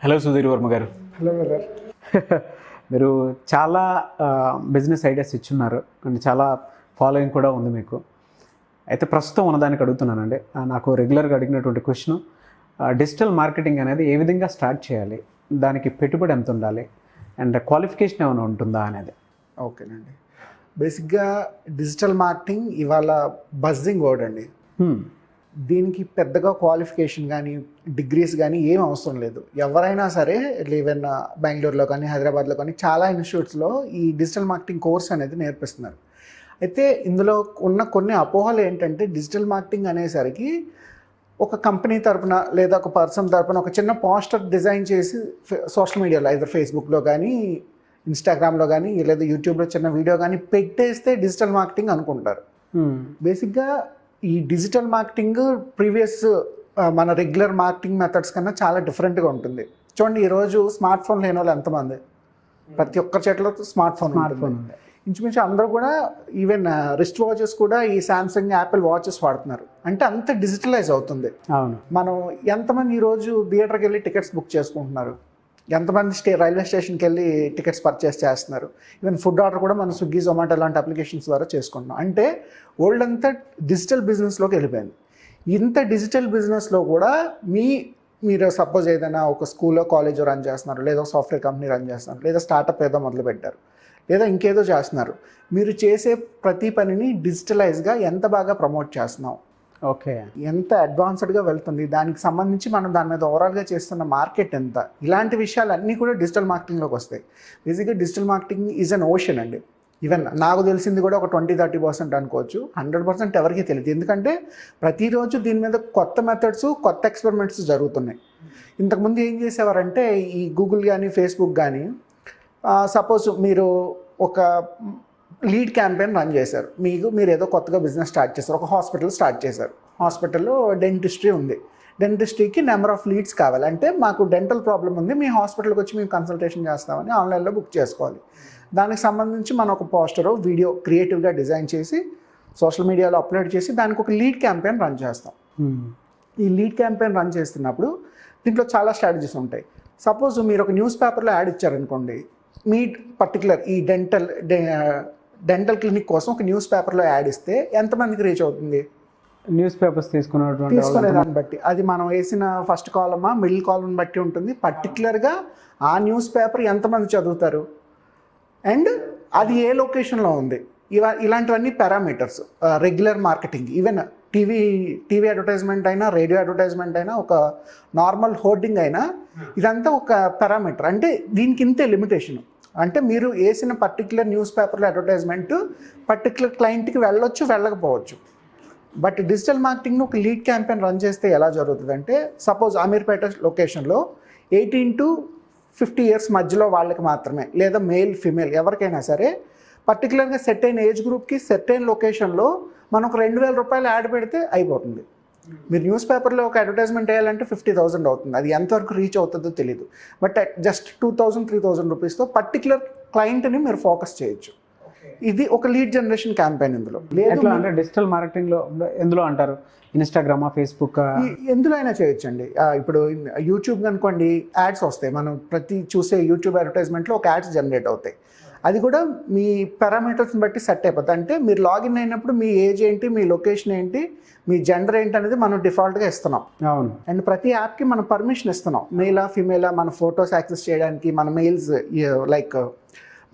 Hello Sudheer Varma గారు. Hello brother. మీరు చాలా బిజినెస్ ఐడియాస్ ఇచ్చున్నారు అండ్ చాలా ఫాలోయింగ్ కూడా ఉంది మీకు. అయితే ప్రస్తుతం ఉన్నదానికి అడుగుతున్నానండి. నాకు రెగ్యులర్గా అడిగినటువంటి క్వశ్చన్, డిజిటల్ మార్కెటింగ్ అనేది ఏ విధంగా స్టార్ట్ చేయాలి, దానికి పెట్టుబడి ఎంత ఉండాలి అండ్ క్వాలిఫికేషన్ ఏమైనా ఉంటుందా అనేది. ఓకేనండి. బేసిక్గా డిజిటల్ మార్కెటింగ్ ఇవాళ బజ్జింగ్ వర్డ్ అండి. దీనికి పెద్దగా క్వాలిఫికేషన్ కానీ డిగ్రీస్ కానీ ఏం అవసరం లేదు. ఎవరైనా సరే ఈవెన్ బెంగళూరులో కానీ హైదరాబాద్లో కానీ చాలా ఇన్స్టిట్యూట్స్లో ఈ డిజిటల్ మార్కెటింగ్ కోర్స్ అనేది నేర్పిస్తున్నారు. అయితే ఇందులో ఉన్న కొన్ని అపోహలు ఏంటంటే, డిజిటల్ మార్కెటింగ్ అనేసరికి ఒక కంపెనీ తరపున లేదా ఒక పర్సన్ తరపున ఒక చిన్న పోస్టర్ డిజైన్ చేసి సోషల్ మీడియాలో ఐదర్ ఫేస్బుక్లో కానీ ఇన్స్టాగ్రామ్లో కానీ లేదా యూట్యూబ్లో చిన్న వీడియో కానీ పెట్టేస్తే డిజిటల్ మార్కెటింగ్ అనుకుంటారు. బేసిక్గా ఈ డిజిటల్ మార్కెటింగ్ ప్రీవియస్ మన రెగ్యులర్ మార్కెటింగ్ మెథడ్స్ కన్నా చాలా డిఫరెంట్గా ఉంటుంది. చూడండి, ఈరోజు స్మార్ట్ ఫోన్ లేని వాళ్ళు ఎంతమంది? ప్రతి ఒక్కరి చేతిలో స్మార్ట్ ఫోన్ ఉంది. ఇంచుమించు అందరూ కూడా ఈవెన్ రిస్ట్ వాచెస్ కూడా ఈ శాంసంగ్ యాపిల్ వాచెస్ వాడుతున్నారు. అంటే అంత డిజిటలైజ్ అవుతుంది. అవును. మనం ఎంతమంది ఈరోజు థియేటర్కి వెళ్ళి టికెట్స్ బుక్ చేసుకుంటున్నారు, ఎంతమంది రైల్వే స్టేషన్కి వెళ్ళి టికెట్స్ పర్చేస్ చేస్తున్నారు. ఈవెన్ ఫుడ్ ఆర్డర్ కూడా మనం స్విగ్గీ, జొమాటో లాంటి అప్లికేషన్స్ ద్వారా చేసుకుంటున్నాం. అంటే వరల్డ్ అంతా డిజిటల్ బిజినెస్లోకి వెళ్ళిపోయింది. ఇంత డిజిటల్ బిజినెస్లో కూడా మీరు సపోజ్ ఏదైనా ఒక స్కూల్లో కాలేజో రన్ చేస్తున్నారు, లేదా సాఫ్ట్వేర్ కంపెనీ రన్ చేస్తున్నారు, లేదా స్టార్టప్ ఏదో మొదలు పెట్టారు, లేదా ఇంకేదో చేస్తున్నారు. మీరు చేసే ప్రతి పనిని డిజిటలైజ్గా ఎంత బాగా ప్రమోట్ చేస్తున్నాం, ఓకే, ఎంత అడ్వాన్స్డ్గా వెళ్తుంది, దానికి సంబంధించి మనం దాని మీద ఓవరాల్గా చేస్తున్న మార్కెట్ ఎంత, ఇలాంటి విషయాలన్నీ కూడా డిజిటల్ మార్కెటింగ్లోకి వస్తాయి. బేసిక్గా digital marketing is an ocean అండి. ఈవెన్ నాకు తెలిసింది కూడా ఒక 20-30% అనుకోవచ్చు. 100% ఎవరికీ తెలియదు. ఎందుకంటే ప్రతిరోజు దీని మీద కొత్త మెథడ్స్, కొత్త ఎక్స్పెరిమెంట్స్ జరుగుతున్నాయి. ఇంతకుముందు ఏం చేసేవారంటే, ఈ గూగుల్ కానీ ఫేస్బుక్ కానీ సపోజ్ మీరు ఒక లీడ్ క్యాంపెయిన్ రన్ చేశారు. మీరు ఏదో కొత్తగా బిజినెస్ స్టార్ట్ చేశారు, ఒక హాస్పిటల్ స్టార్ట్ చేశారు. హాస్పిటల్లో డెంటిస్ట్రీ ఉంది. డెంటిస్ట్రీకి నెంబర్ ఆఫ్ లీడ్స్ కావాలి. అంటే మాకు డెంటల్ ప్రాబ్లం ఉంది, మీ హాస్పిటల్కి వచ్చి మేము కన్సల్టేషన్ చేస్తామని ఆన్లైన్లో బుక్ చేసుకోవాలి. దానికి సంబంధించి మనం ఒక పోస్టర్, వీడియో క్రియేటివ్గా డిజైన్ చేసి సోషల్ మీడియాలో అప్లోడ్ చేసి దానికి ఒక లీడ్ క్యాంపెయిన్ రన్ చేస్తాం. ఈ లీడ్ క్యాంపెయిన్ రన్ చేస్తున్నప్పుడు దీంట్లో చాలా స్ట్రాటజీస్ ఉంటాయి. సపోజ్ మీరు ఒక న్యూస్ పేపర్లో యాడ్ ఇచ్చారనుకోండి, మీ పర్టికులర్ ఈ డెంటల్ క్లినిక్ కోసం ఒక న్యూస్ పేపర్లో యాడ్ ఇస్తే ఎంతమందికి రీచ్ అవుతుంది? న్యూస్ పేపర్స్ తీసుకునే దాన్ని బట్టి, అది మనం వేసిన ఫస్ట్ కాలమా మిడిల్ కాలమ్ బట్టి ఉంటుంది. పర్టికులర్గా ఆ న్యూస్ పేపర్ ఎంతమంది చదువుతారు అండ్ అది ఏ లొకేషన్లో ఉంది, ఇలాంటివన్నీ parameters. Regular marketing, even TV advertisement అయినా, రేడియో అడ్వర్టైజ్మెంట్ అయినా, ఒక నార్మల్ హోర్డింగ్ అయినా, ఇదంతా ఒక పారామీటర్. అంటే దీనికి ఇంతే లిమిటేషన్. అంటే మీరు వేసిన పర్టికులర్ న్యూస్ పేపర్లో అడ్వర్టైజ్మెంట్ పర్టికులర్ క్లయింట్కి వెళ్ళొచ్చు, వెళ్ళకపోవచ్చు. బట్ డిజిటల్ మార్కెటింగ్ను ఒక లీడ్ క్యాంపెయిన్ రన్ చేస్తే ఎలా జరుగుతుందంటే, సపోజ్ అమీర్పేట లొకేషన్లో 18 to 50 years మధ్యలో వాళ్ళకి మాత్రమే, లేదా మేల్ ఫీమేల్ ఎవరికైనా సరే పర్టికులర్గా సెర్టైన్ ఏజ్ గ్రూప్కి సెర్టైన్ లొకేషన్లో మనం ఒక 2,000 రూపాయలు యాడ్ పెడితే అయిపోతుంది. మీరు న్యూస్ పేపర్లో ఒక అడ్వర్టైజ్మెంట్ వేయాలంటే 50,000 అవుతుంది. అది ఎంతవరకు రీచ్ అవుతుందో తెలియదు. బట్ జస్ట్ 2,000-3,000 రూపీస్తో పర్టికులర్ క్లయింట్ని మీరు ఫోకస్ చేయొచ్చు. ఇది ఒక లీడ్ జనరేషన్ క్యాంపెయిన్. ఇందులో లేదు అంటే డిజిటల్ మార్కెటింగ్లో ఎందులో అంటారు, ఇన్స్టాగ్రామా, ఫేస్బుక్, ఎందులో అయినా చేయొచ్చండి. ఇప్పుడు యూట్యూబ్ అనుకోండి, యాడ్స్ వస్తాయి. మనం ప్రతి చూసే యూట్యూబ్ అడ్వర్టైజ్మెంట్లో ఒక యాడ్స్ జనరేట్ అవుతాయి. అది కూడా మీ పారామీటర్స్ని బట్టి సెట్ అయిపోతుంది. అంటే మీరు లాగిన్ అయినప్పుడు మీ ఏజ్ ఏంటి, మీ లొకేషన్ ఏంటి, మీ జెండర్ ఏంటి అనేది మనం డిఫాల్ట్గా ఇస్తున్నాం. అవును. అండ్ ప్రతి యాప్కి మనం పర్మిషన్ ఇస్తున్నాం. మేలా ఫీమేలా, మన ఫొటోస్ యాక్సెస్ చేయడానికి, మన మెయిల్స్ లైక్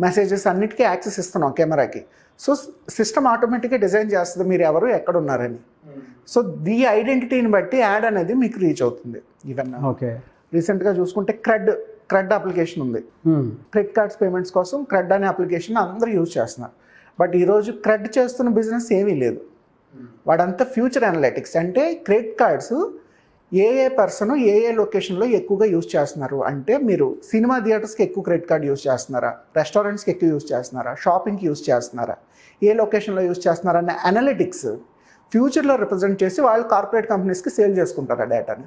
మెసేజెస్ అన్నిటికీ యాక్సెస్ ఇస్తున్నాం కెమెరాకి. సో సిస్టమ్ ఆటోమేటిక్గా డిజైన్ చేస్తుంది మీరు ఎవరు, ఎక్కడ ఉన్నారని. సో ఈ ఐడెంటిటీని బట్టి యాడ్ అనేది మీకు రీచ్ అవుతుంది. ఈవెన్ ఓకే, రీసెంట్గా చూసుకుంటే క్రెడ్ అప్లికేషన్ ఉంది. క్రెడిట్ కార్డ్స్ పేమెంట్స్ కోసం క్రెడ్ అనే అప్లికేషన్ అందరూ యూజ్ చేస్తున్నారు. బట్ ఈరోజు క్రెడ్ చేస్తున్న బిజినెస్ ఏమీ లేదు. వాడంతా ఫ్యూచర్ అనలిటిక్స్. అంటే క్రెడిట్ కార్డ్స్ ఏ పర్సన్ ఏ లొకేషన్లో ఎక్కువగా యూజ్ చేస్తున్నారు అంటే, మీరు సినిమా థియేటర్స్కి ఎక్కువ క్రెడిట్ కార్డ్ యూజ్ చేస్తున్నారా, రెస్టారెంట్స్కి ఎక్కువ యూజ్ చేస్తున్నారా, షాపింగ్కి యూజ్ చేస్తున్నారా, ఏ లొకేషన్లో యూజ్ చేస్తున్నారా అనే అనలిటిక్స్ ఫ్యూచర్లో రిప్రజెంట్ చేసి వాళ్ళు కార్పొరేట్ కంపెనీస్కి సేల్ చేసుకుంటారు ఆ డేటాని.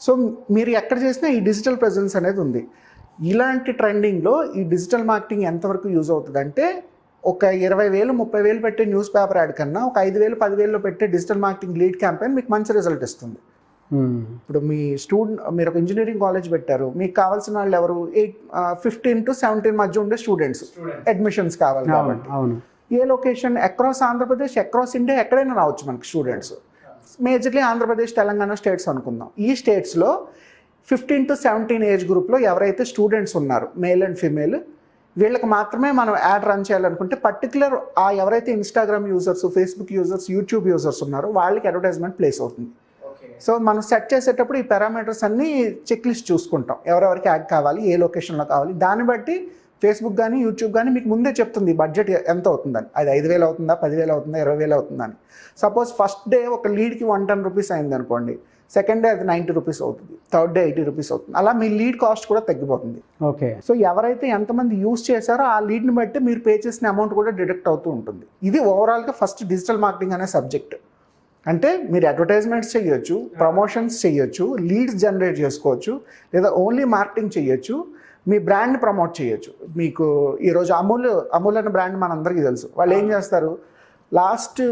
సో మీరు ఎక్కడ చేసినా ఈ డిజిటల్ ప్రెజెన్స్ అనేది ఉంది. ఇలాంటి ట్రెండింగ్లో ఈ డిజిటల్ మార్కెటింగ్ ఎంతవరకు యూజ్ అవుతుంది అంటే, ఒక 20,000-30,000 పెట్టే న్యూస్ పేపర్ యాడ్ కన్నా ఒక 5,000-10,000లో పెట్టే డిజిటల్ మార్కెటింగ్ లీడ్ క్యాంపెయిన్ మీకు మంచి రిజల్ట్ ఇస్తుంది. ఇప్పుడు మీరు ఒక ఇంజనీరింగ్ కాలేజ్ పెట్టారు, మీకు కావాల్సిన వాళ్ళు ఎవరు 15 to 17 మధ్య ఉండే స్టూడెంట్స్ అడ్మిషన్స్ కావాలి కాబట్టి ఏ location across Andhra Pradesh, across India ఎక్కడైనా రావచ్చు మనకి students. Majorly Andhra Pradesh, Telangana states అనుకుందాం. ఈ స్టేట్స్లో 15 to 17 ఏజ్ గ్రూప్లో ఎవరైతే స్టూడెంట్స్ ఉన్నారో మేల్ అండ్ ఫీమేల్, వీళ్ళకి మాత్రమే మనం యాడ్ రన్ చేయాలనుకుంటే పర్టికులర్ ఎవరైతే Instagram users, Facebook users, YouTube users ఉన్నారో వాళ్ళకి అడ్వర్టైజ్మెంట్ ప్లేస్ అవుతుంది. సో మనం సెట్ చేసేటప్పుడు ఈ పారామీటర్స్ అన్నీ చెక్ లిస్ట్ చూసుకుంటాం, ఎవరెవరికి యాడ్ కావాలి, ఏ లొకేషన్లో కావాలి. దాన్ని బట్టి ఫేస్బుక్ కానీ యూట్యూబ్ కానీ మీకు ముందే చెప్తుంది బడ్జెట్ ఎంత అవుతుందని. అది 5,000 అవుతుందా, 10,000 అవుతుందా, 20,000 అవుతుందని. సపోజ్ ఫస్ట్ డే ఒక లీడ్కి 110 రూపీస్ అయింది అనుకోండి, సెకండ్ డే అది 90 రూపీస్ అవుతుంది, థర్డ్ డే 80 రూపీస్ అవుతుంది. అలా మీ లీడ్ కాస్ట్ కూడా తగ్గిపోతుంది. ఓకే. సో ఎవరైతే ఎంతమంది యూజ్ చేశారో ఆ లీడ్ని బట్టి మీరు పే చేసిన అమౌంట్ కూడా డిడక్ట్ అవుతూ ఉంటుంది. ఇది ఓవరాల్గా ఫస్ట్ డిజిటల్ మార్కెటింగ్ అనే సబ్జెక్ట్. అంటే మీరు అడ్వర్టైజ్మెంట్స్ చేయొచ్చు, ప్రమోషన్స్ చేయొచ్చు, లీడ్స్ జనరేట్ చేసుకోవచ్చు, లేదా ఓన్లీ మార్కెటింగ్ చేయొచ్చు, మీ బ్రాండ్ ప్రమోట్ చేయొచ్చు. మీకు ఈరోజు అమూల్ అనే బ్రాండ్ మనందరికీ తెలుసు. వాళ్ళు ఏం చేస్తారు, లాస్ట్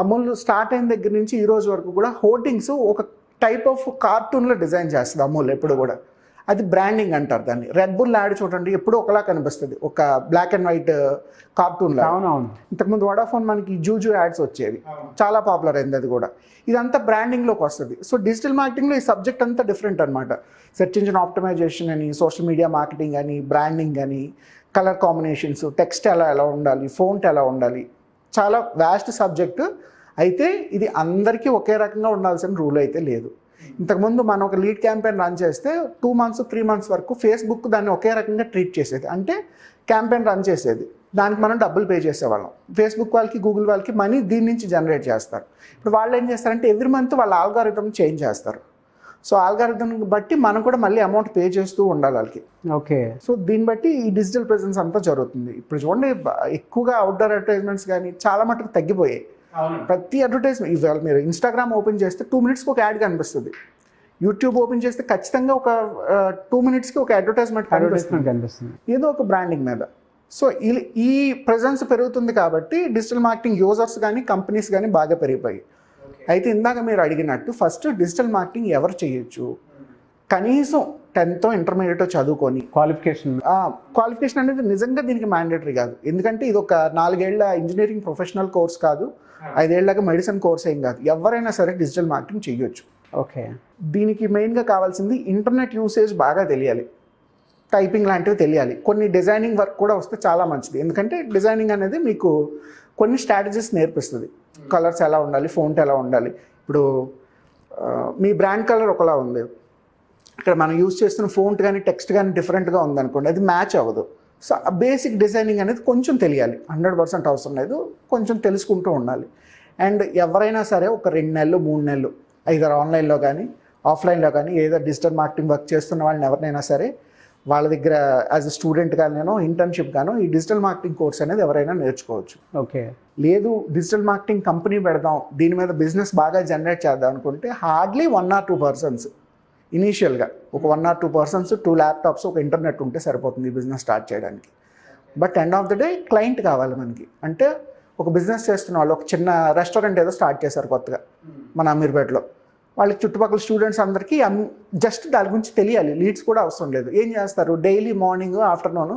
అమూల్ స్టార్ట్ అయిన దగ్గర నుంచి ఈ రోజు వరకు కూడా హోర్డింగ్స్ ఒక టైప్ ఆఫ్ కార్టూన్లో డిజైన్ చేస్తుంది అమూల్ ఎప్పుడు కూడా. అది బ్రాండింగ్ అంటారు దాన్ని. రెడ్ బుల్ యాడ్ చూడండి, ఎప్పుడు ఒకలా కనిపిస్తుంది, ఒక బ్లాక్ అండ్ వైట్ కార్టూన్ లా. ఇంతకుముందు వడాఫోన్ మనకి జూజు యాడ్స్ వచ్చేవి, చాలా పాపులర్ అయింది అది కూడా. ఇదంతా బ్రాండింగ్లోకి వస్తుంది. సో డిజిటల్ మార్కెటింగ్లో ఈ సబ్జెక్ట్ అంతా డిఫరెంట్ అనమాట. సెర్చ్ ఇంజిన్ ఆప్టిమైజేషన్ అని, సోషల్ మీడియా మార్కెటింగ్ అని, బ్రాండింగ్ అని, కలర్ కాంబినేషన్స్, టెక్స్ట్ ఎలా ఉండాలి, ఫోంట్ ఎలా ఉండాలి, చాలా వ్యాస్ట్ సబ్జెక్టు. అయితే ఇది అందరికీ ఒకే రకంగా ఉండాల్సిన రూల్ అయితే లేదు. ఇంతకుముందు మనం ఒక లీడ్ క్యాంపెయిన్ రన్ చేస్తే 2 months 3 months వరకు ఫేస్బుక్ దాన్ని ఒకే రకంగా ట్రీట్ చేసేది. అంటే క్యాంపెయిన్ రన్ చేసేది, దానికి మనం డబ్బులు పే చేసేవాళ్ళం. ఫేస్బుక్ వాళ్ళకి, గూగుల్ వాళ్ళకి మనీ దీని నుంచి జనరేట్ చేస్తారు. ఇప్పుడు వాళ్ళు ఏం చేస్తారంటే ఎవ్రీ మంత్ వాళ్ళ ఆల్గారిథం చేంజ్ చేస్తారు. సో ఆల్గారిథం బట్టి మనం కూడా మళ్ళీ అమౌంట్ పే చేస్తూ ఉండాలి వాళ్ళకి. ఓకే. సో దీన్ని బట్టి ఈ డిజిటల్ ప్రెజెన్స్ అంతా జరుగుతుంది. ఇప్పుడు చూడండి, ఎక్కువగా అవుట్డోర్ అడ్వర్టైజ్మెంట్స్ కానీ చాలా మటుకు తగ్గిపోయాయి. ప్రతి అడ్వర్టైజ్మెంట్ ఇవాళ మీరు ఇన్స్టాగ్రామ్ ఓపెన్ చేస్తే 2 minutesకి ఒక యాడ్ కనిపిస్తుంది. యూట్యూబ్ ఓపెన్ చేస్తే ఖచ్చితంగా ఒక 2 minutesకి ఒక అడ్వర్టైజ్మెంట్ కనిపిస్తుంది, ఏదో ఒక బ్రాండింగ్ మీద. సో ఈ ప్రెజెన్స్ పెరుగుతుంది కాబట్టి డిజిటల్ మార్కెటింగ్ యూజర్స్ కానీ కంపెనీస్ కానీ బాగా పెరిగిపోయాయి. అయితే ఇందాక మీరు అడిగినట్టు ఫస్ట్ డిజిటల్ మార్కెటింగ్ ఎవరు చేయొచ్చు, కనీసం 10th ఇంటర్మీడియట్ చదువుకొని క్వాలిఫికేషన్ అనేది నిజంగా దీనికి మ్యాండేటరీ కాదు. ఎందుకంటే ఇది ఒక 4 ఏళ్ల ఇంజనీరింగ్ ప్రొఫెషనల్ కోర్స్ కాదు, 5 ఏళ్ళగా మెడిసిన్ కోర్స్ ఏం కాదు. ఎవరైనా సరే డిజిటల్ మార్కెటింగ్ చేయొచ్చు. ఓకే. దీనికి మెయిన్గా కావాల్సింది ఇంటర్నెట్ యూసేజ్ బాగా తెలియాలి, టైపింగ్ లాంటివి తెలియాలి, కొన్ని డిజైనింగ్ వర్క్ కూడా వస్తే చాలా మంచిది. ఎందుకంటే డిజైనింగ్ అనేది మీకు కొన్ని స్ట్రాటజీస్ నేర్పిస్తుంది. కలర్స్ ఎలా ఉండాలి, ఫోంట్ ఎలా ఉండాలి. ఇప్పుడు మీ బ్రాండ్ కలర్ ఒకలా ఉంది, ఇక్కడ మనం యూజ్ చేస్తున్న ఫోంట్ కానీ టెక్స్ట్ కానీ డిఫరెంట్గా ఉందనుకోండి, అది మ్యాచ్ అవ్వదు. సో బేసిక్ డిజైనింగ్ అనేది కొంచెం తెలియాలి, 100% అవసరం లేదు, కొంచెం తెలుసుకుంటూ ఉండాలి. అండ్ ఎవరైనా సరే ఒక 2 నెలలు 3 నెలలు ఐదర్ ఆన్లైన్లో కానీ ఆఫ్లైన్లో కానీ ఏదో డిజిటల్ మార్కెటింగ్ వర్క్ చేస్తున్న వాళ్ళని ఎవరినైనా సరే వాళ్ళ దగ్గర యాజ్ అ స్టూడెంట్ గానో ఇంటర్న్షిప్ గానో ఈ డిజిటల్ మార్కెటింగ్ కోర్స్ అనేది ఎవరైనా నేర్చుకోవచ్చు. ఓకే. లేదు డిజిటల్ మార్కెటింగ్ కంపెనీ పెడదాం, దీని మీద బిజినెస్ బాగా జనరేట్ చేద్దాం అనుకుంటే హార్డ్లీ 1 or 2 persons ఇనీషియల్గా ఒక 1 or 2 persons 2 ల్యాప్టాప్స్ ఒక ఇంటర్నెట్ ఉంటే సరిపోతుంది ఈ బిజినెస్ స్టార్ట్ చేయడానికి. But end of the day client కావాలి మనకి. అంటే ఒక బిజినెస్ చేస్తున్న వాళ్ళు ఒక చిన్న రెస్టారెంట్ ఏదో స్టార్ట్ చేశారు కొత్తగా మన అమీర్పేటలో, వాళ్ళకి చుట్టుపక్కల స్టూడెంట్స్ అందరికీ జస్ట్ దాని గురించి తెలియాలి, లీడ్స్ కూడా అవసరం లేదు. ఏం చేస్తారు, డైలీ మార్నింగ్ ఆఫ్టర్నూన్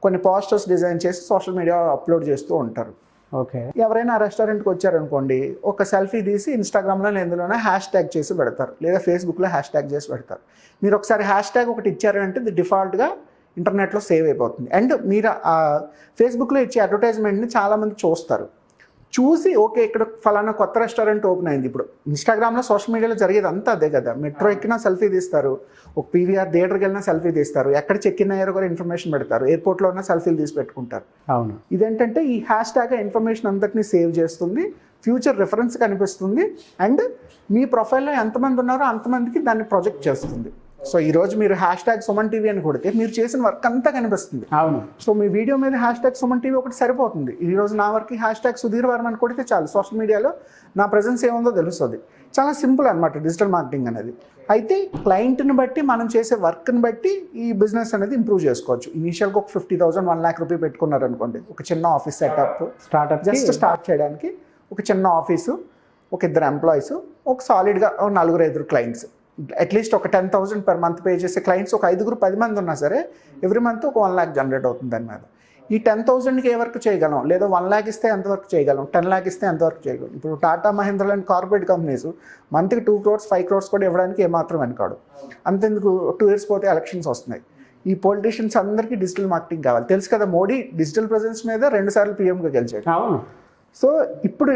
కొన్ని పోస్టర్స్ డిజైన్ చేసి సోషల్ మీడియా అప్లోడ్ చేస్తూ ఉంటారు. ఓకే. ఎవరైనా రెస్టారెంట్కి వచ్చారనుకోండి, ఒక సెల్ఫీ తీసి ఇన్స్టాగ్రామ్లో ఎందులోనే హ్యాష్-ట్యాగ్ చేసి పెడతారు, లేదా ఫేస్బుక్లో హ్యాష్-ట్యాగ్ చేసి పెడతారు. మీరు ఒకసారి హ్యాష్-ట్యాగ్ ఒకటి ఇచ్చారంటే ఇది డిఫాల్ట్గా ఇంటర్నెట్లో సేవ్ అయిపోతుంది. అండ్ మీరు ఆ ఫేస్బుక్లో ఇచ్చే అడ్వర్టైజ్మెంట్ని చాలామంది చూస్తారు, చూసి ఓకే ఇక్కడ ఫలానా కొత్త రెస్టారెంట్ ఓపెన్ అయింది. ఇప్పుడు ఇన్స్టాగ్రామ్లో సోషల్ మీడియాలో జరిగేది అంతా అదే కదా, మెట్రో ఎక్కినా సెల్ఫీ తీస్తారు, ఒక పీవీఆర్ థియేటర్కి వెళ్ళినా సెల్ఫీ తీస్తారు, ఎక్కడ చెక్ ఇన్ అయ్యారో కూడా ఇన్ఫర్మేషన్ పెడతారు, ఎయిర్పోర్ట్లో ఉన్న సెల్ఫీలు తీసి పెట్టుకుంటారు. అవును. ఇదేంటంటే ఈ హ్యాష్-ట్యాగ్ ఇన్ఫర్మేషన్ అంతటినీ సేవ్ చేస్తుంది, ఫ్యూచర్ రిఫరెన్స్ కనిపిస్తుంది, అండ్ మీ ప్రొఫైల్లో ఎంతమంది ఉన్నారో అంతమందికి దాన్ని ప్రొజెక్ట్ చేస్తుంది. సో ఈరోజు మీరు హ్యాష్-ట్యాగ్ సుమన్ టీవీ అని కొడితే మీరు చేసిన వర్క్ అంతా కనిపిస్తుంది. అవును. సో మీ వీడియో మీద హ్యాష్-ట్యాగ్ సుమన్ టీవీ ఒకటి సరిపోతుంది. ఈరోజు నా వర్క్ హ్యాష్-ట్యాగ్ సుధీర్ వర్మ అని కొడితే చాలు, సోషల్ మీడియాలో నా ప్రెజెన్స్ ఏముందో తెలుస్తుంది. చాలా సింపుల్ అనమాట డిజిటల్ మార్కెటింగ్ అనేది. అయితే క్లయింట్ని బట్టి మనం చేసే వర్క్ని బట్టి ఈ బిజినెస్ అనేది ఇంప్రూవ్ చేసుకోవచ్చు. ఇనీషియల్గా ఒక 50,000 1 lakh రూపీ పెట్టుకున్నారనుకోండి, ఒక చిన్న ఆఫీస్ సెటప్ జస్ట్ స్టార్ట్ చేయడానికి, ఒక చిన్న ఆఫీసు, ఒక 2 employees, ఒక సాలిడ్గా 4-5 clients, అట్లీస్ట్ ఒక 10,000 per month పే చేసే క్లయింట్స్ ఒక 5-10 మంది ఉన్నా సరే ఎవ్రీ మంత్ ఒక 1 lakh జనరేట్ అవుతుంది దాని మీద. ఈ 10,000కి ఏ వర్క్ చేయగలం, లేదా 1 lakh ఇస్తే ఎంత వర్క్ చేయగలం, 10 lakh ఇస్తే ఎంత వర్క్ చేయగలం. ఇప్పుడు టాటా మహేంద్ర లాంటి కార్పొరేట్ కంపెనీస్ మంత్కి 2 crores 5 crores కూడా ఇవ్వడానికి ఏమాత్రం వెనకాడు. అంతెందుకు 2 years పోతే ఎలక్షన్స్ వస్తున్నాయి. ఈ పొలిటీషియన్స్ అందరికీ డిజిటల్ మార్కెటింగ్ కావాలి. తెలుసు కదా, మోడీ డిజిటల్ ప్రెజెన్స్ మీద 2 సార్లు పీఎంగా గెలిచాడు. అవును. సో ఇప్పుడు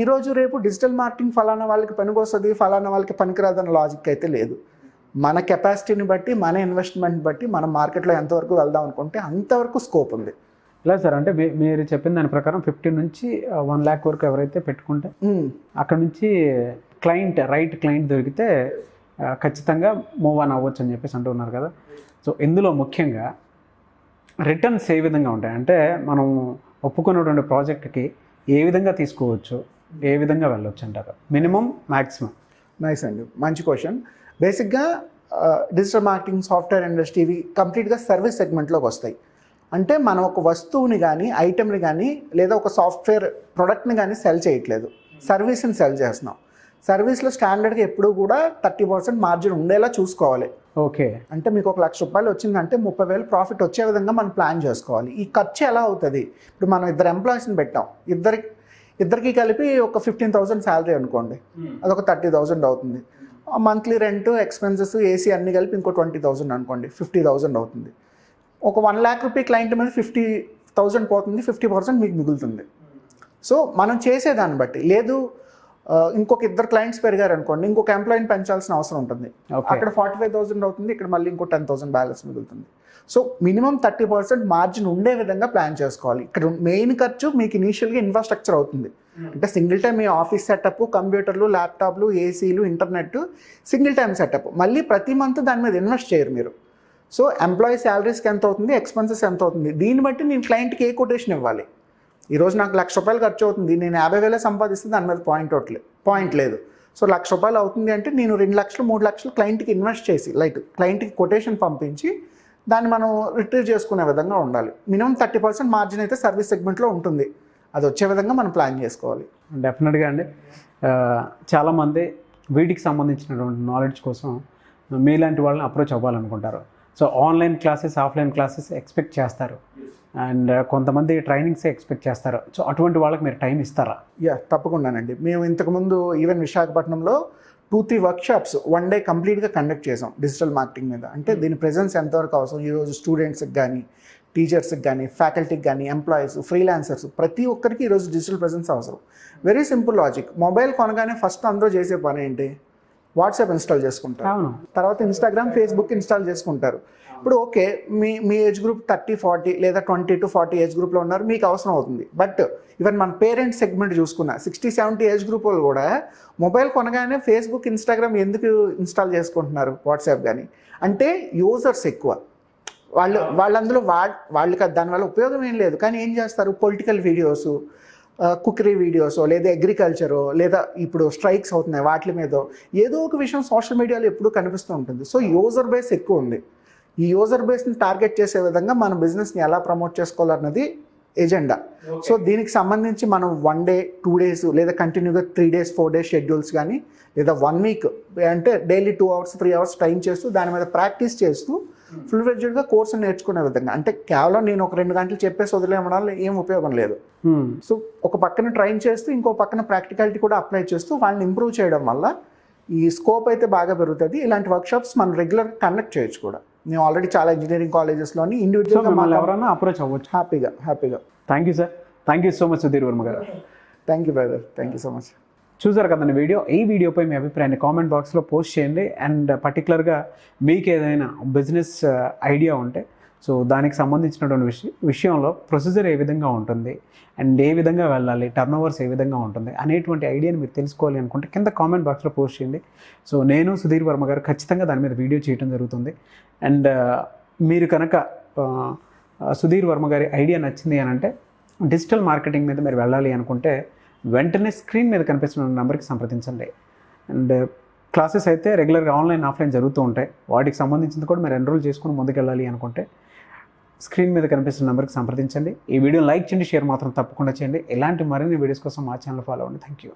ఈ రోజు రేపు డిజిటల్ మార్కెటింగ్ ఫలానా వాళ్ళకి పనికొస్తుంది, ఫలానా వాళ్ళకి పనికిరాదన్న లాజిక్ అయితే లేదు. మన కెపాసిటీని బట్టి, మన ఇన్వెస్ట్మెంట్ బట్టి మనం మార్కెట్లో ఎంతవరకు వెళ్దాం అనుకుంటే అంతవరకు స్కోప్ ఉంది. లేదు సార్, అంటే మీరు చెప్పిన దాని ప్రకారం 50 నుంచి 1 lakh వరకు ఎవరైతే పెట్టుకుంటే అక్కడ నుంచి రైట్ క్లయింట్ దొరికితే ఖచ్చితంగా మూవ్ ఆన్ అవ్వచ్చు అని చెప్పేసి అంటున్నారు కదా. సో ఇందులో ముఖ్యంగా రిటర్న్స్ ఏ విధంగా ఉంటాయి, అంటే మనం ఒప్పుకున్నటువంటి ప్రాజెక్ట్కి ఏ విధంగా తీసుకోవచ్చు, ఏ విధంగా వెళ్ళొచ్చు అంటారు, మినిమం మ్యాక్సిమం? నైస్ అండి, మంచి క్వశ్చన్. బేసిక్గా డిజిటల్ మార్కెటింగ్, సాఫ్ట్వేర్ ఇండస్ట్రీ ఇవి కంప్లీట్గా సర్వీస్ సెగ్మెంట్లోకి వస్తాయి. అంటే మనం ఒక వస్తువుని కానీ, ఐటెంని కానీ, లేదా ఒక సాఫ్ట్వేర్ ప్రొడక్ట్ని కానీ సెల్ చేయట్లేదు, సర్వీస్ని సెల్ చేస్తున్నాం. సర్వీస్లో స్టాండర్డ్గా ఎప్పుడు కూడా 30% మార్జిన్ ఉండేలా చూసుకోవాలి. ఓకే, అంటే మీకు ఒక 1,00,000 రూపాయలు వచ్చిందంటే 30,000 ప్రాఫిట్ వచ్చే విధంగా మనం ప్లాన్ చేసుకోవాలి. ఈ ఖర్చు ఎలా అవుతుంది, ఇప్పుడు మనం 2 ఎంప్లాయీస్ని పెట్టాం, ఇద్దరికి కలిపి ఒక 15,000 శాలరీ అనుకోండి, అదొక 30,000 అవుతుంది. మంత్లీ రెంట్, ఎక్స్పెన్సెస్, ఏసీ అన్నీ కలిపి ఇంకో 20,000 అనుకోండి, 50,000 అవుతుంది. ఒక 1 lakh రూపీ క్లయింట్ మీద 50,000 పోతుంది, 50% మీకు మిగులుతుంది. సో మనం చేసేదాన్ని బట్టి, లేదు ఇంకొక 2 క్లయింట్స్ పెరిగారు అనుకోండి, ఇంకొక ఎంప్లాయీని పెంచాల్సిన అవసరం ఉంటుంది. అక్కడ 45,000 అవుతుంది, ఇక్కడ మళ్ళీ ఇంకో 10,000 బ్యాలెన్స్ మిగులుతుంది. సో మినిమం 30% మార్జిన్ ఉండే విధంగా ప్లాన్ చేసుకోవాలి. ఇక్కడ మెయిన్ ఖర్చు మీకు ఇనీషియల్గా ఇన్ఫ్రాస్ట్రక్చర్ అవుతుంది. అంటే సింగిల్ టైం మీ ఆఫీస్ సెటప్, కంప్యూటర్లు, ల్యాప్టాప్లు, ఏసీలు, ఇంటర్నెట్ సింగిల్ టైం సెటప్. మళ్ళీ ప్రతి మంత్ దాని మీద ఇన్వెస్ట్ చేయరు మీరు. సో ఎంప్లాయీ శాలరీస్కి ఎంత అవుతుంది, ఎక్స్పెన్సెస్ ఎంత అవుతుంది, దీన్ని బట్టి నేను క్లయింట్కి ఏ కొటేషన్ ఇవ్వాలి. ఈరోజు నాకు 1,00,000 రూపాయలు ఖర్చు అవుతుంది, నేను 50,000 సంపాదిస్తే దాని మీద పాయింట్ లేదు. సో 1,00,000 రూపాయలు అవుతుంది అంటే నేను 2 లక్షలు 3 లక్షలు క్లయింట్కి ఇన్వెస్ట్ చేసి, క్లయింట్కి కొటేషన్ పంపించి దాన్ని మనం రిట్రీవ్ చేసుకునే విధంగా ఉండాలి. మినిమం 30% మార్జిన్ అయితే సర్వీస్ సెగ్మెంట్లో ఉంటుంది. అది వచ్చే విధంగా మనం ప్లాన్ చేసుకోవాలి. డెఫినెట్గా అండి. చాలామంది వీటికి సంబంధించినటువంటి నాలెడ్జ్ కోసం మీలాంటి వాళ్ళని అప్రోచ్ అవ్వాలనుకుంటారు. So online classes, offline classes expect చేస్తారు, అండ్ కొంతమంది ట్రైనింగ్సే ఎక్స్పెక్ట్ చేస్తారు. సో అటువంటి వాళ్ళకి మీరు టైం ఇస్తారా? తప్పకుండానండి. మేము ఇంతకుముందు ఈవెన్ విశాఖపట్నంలో 2-3 వర్క్షాప్స్ 1 day కంప్లీట్గా కండక్ట్ చేసాం డిజిటల్ మార్కెటింగ్ మీద. అంటే దీని ప్రెజెన్స్ ఎంతవరకు అవసరం, ఈరోజు స్టూడెంట్స్కి కానీ, టీచర్స్కి కానీ, ఫ్యాకల్టీకి కానీ, ఎంప్లాయీస్, ఫ్రీలాన్సర్స్ ప్రతి ఒక్కరికి ఈరోజు డిజిటల్ ప్రెజెన్స్ అవసరం. Very simple logic. మొబైల్ కొనగానే ఫస్ట్ అందరూ చేసే పని ఏంటి, వాట్సాప్ ఇన్స్టాల్ చేసుకుంటారు, తర్వాత ఇన్స్టాగ్రామ్, ఫేస్బుక్ ఇన్స్టాల్ చేసుకుంటారు. ఇప్పుడు ఓకే, మీ ఏజ్ గ్రూప్ 30-40 లేదా 20 to 40 ఏజ్ గ్రూప్లో ఉన్నారు, మీకు అవసరం అవుతుంది. బట్ ఈవెన్ మన పేరెంట్స్ సెగ్మెంట్ చూసుకున్న 60-70 ఏజ్ గ్రూప్ వాళ్ళు కూడా మొబైల్ కొనగానే ఫేస్బుక్, ఇన్స్టాగ్రామ్ ఎందుకు ఇన్స్టాల్ చేసుకుంటున్నారు, వాట్సాప్ కానీ, అంటే యూజర్స్ ఎక్కువ. వాళ్ళందులో వాళ్ళకి దానివల్ల ఉపయోగం ఏం లేదు, కానీ ఏం చేస్తారు, పొలిటికల్ వీడియోస్, కుకరీ వీడియోసో, లేదా అగ్రికల్చరో, లేదా ఇప్పుడు స్ట్రైక్స్ అవుతున్నాయి వాటి మీద ఏదో ఒక విషయం సోషల్ మీడియాలో ఎప్పుడూ కనిపిస్తూ ఉంటుంది. సో యూజర్ బేస్ ఎక్కువ ఉంది. ఈ యూజర్ బేస్ని టార్గెట్ చేసే విధంగా మన బిజినెస్ని ఎలా ప్రమోట్ చేసుకోవాలన్నది ఎజెండా. సో దీనికి సంబంధించి మనం 1 day 2 days లేదా కంటిన్యూగా 3 days 4 days షెడ్యూల్స్ కానీ, లేదా 1 week అంటే డైలీ 2 hours 3 hours టైం చేస్తూ దాని మీద ప్రాక్టీస్ చేస్తూ ఫుల్ ఫ్లెడ్జ్డ్గా కోర్సు నేర్చుకునే విధంగా. అంటే కేవలం నేను ఒక 2 గంటలు చెప్పేసి వదిలేయడం ఏం ఉపయోగం లేదు. సో ఒక పక్కన ట్రైన్ చేస్తూ ఇంకో పక్కన ప్రాక్టికాలిటీ కూడా అప్లై చేస్తూ వాళ్ళని ఇంప్రూవ్ చేయడం వల్ల ఈ స్కోప్ అయితే బాగా పెరుగుతుంది. ఇలాంటి వర్క్షాప్స్ మనం రెగ్యులర్గా కండక్ట్ చేయొచ్చు కూడా. మేము ఆల్రెడీ చాలా ఇంజనీరింగ్ కాలేజెస్లోని ఇండివిజువల్గా ఎవరైనా అప్రోచ్ అవ్వచ్చు హ్యాపీగా. Thank you sir, thank you so much Sudheer Varma garu. Thank you brother, thank you so much. చూసారు కదండి ఈ వీడియోపై మీ అభిప్రాయాన్ని కామెంట్ బాక్స్లో పోస్ట్ చేయండి. అండ్ పర్టికులర్గా మీకు ఏదైనా బిజినెస్ ఐడియా ఉంటే, సో దానికి సంబంధించినటువంటి విషయంలో ప్రొసీజర్ ఏ విధంగా ఉంటుంది, అండ్ ఏ విధంగా వెళ్ళాలి, టర్న్ ఓవర్స్ ఏ విధంగా ఉంటుంది అనేటువంటి ఐడియాని మీరు తెలుసుకోవాలి అనుకుంటే కింద కామెంట్ బాక్స్లో పోస్ట్ చేయండి. సో నేను సుధీర్ వర్మ గారు ఖచ్చితంగా దాని మీద వీడియో చేయడం జరుగుతుంది. అండ్ మీరు కనుక సుధీర్ వర్మ గారి ఐడియా నచ్చింది అని అంటే, డిజిటల్ మార్కెటింగ్ మీద మీరు వెళ్ళాలి అనుకుంటే వెంటనే స్క్రీన్ మీద కనిపిస్తున్న నెంబర్కి సంప్రదించండి. అండ్ క్లాసెస్ అయితే రెగ్యులర్గా ఆన్లైన్, ఆఫ్లైన్ జరుగుతూ ఉంటాయి. వాటికి సంబంధించింది కూడా మీరు ఎన్రోల్ చేసుకుని ముందుకెళ్ళాలి అనుకుంటే స్క్రీన్ మీద కనిపిస్తున్న నెంబర్కి సంప్రదించండి. ఈ వీడియో లైక్ చేయండి, షేర్ మాత్రం తప్పకుండా చేయండి. ఇలాంటి మరిన్ని వీడియోస్ కోసం మా ఛానల్ ఫాలో అవ్వండి. Thank you.